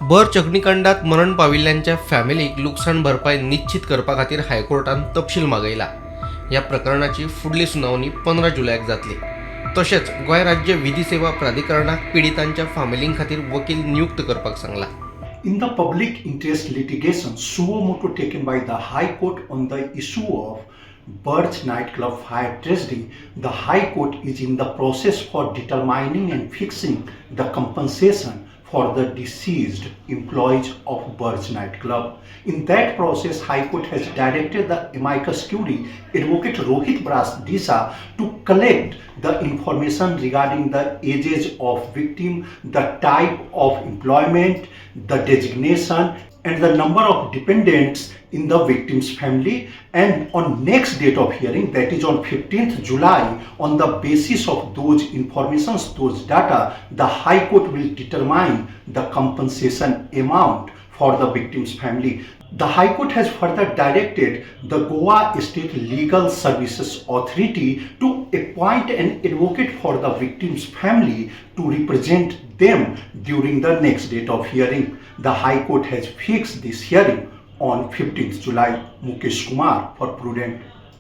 Birch अग्निकांडात मरण पाविल्ल्यांच्या फॅमिलीक लुकसाण भरपाई निश्चित करपा खातीर हायकोर्टान तपशील मागयला. ह्या प्रकरणाची फुडली सुनावणी 15 जुलयाक जातली. तशेंच गोंय राज्य विधी सेवा प्राधिकरणाक पिडितांच्या फॅमिलीं खातीर वकील नियुक्त करपाक Sangla. In the public interest litigation, suo motu taken by the High Court on the issue of Birch Nightclub fire tragedy, the High Court is in the process for determining and fixing the compensation for the deceased employees of Birch Nightclub. In that process, High Court has directed the Amicus Curiae Advocate Rohit Bras D'Sa to collect the information regarding the ages of victim, the type of employment, the designation, and the number of dependents in the victim's family. And on next date of hearing, that is on 15th July, on the basis of those informations, those data, the High Court will determine the compensation amount for the victim's family. The High Court has further directed the Goa State Legal Services Authority to appoint an advocate for the victim's family to represent them during the next date of hearing. The High Court has fixed this hearing on 15th July. Mukesh Kumar for Prudent.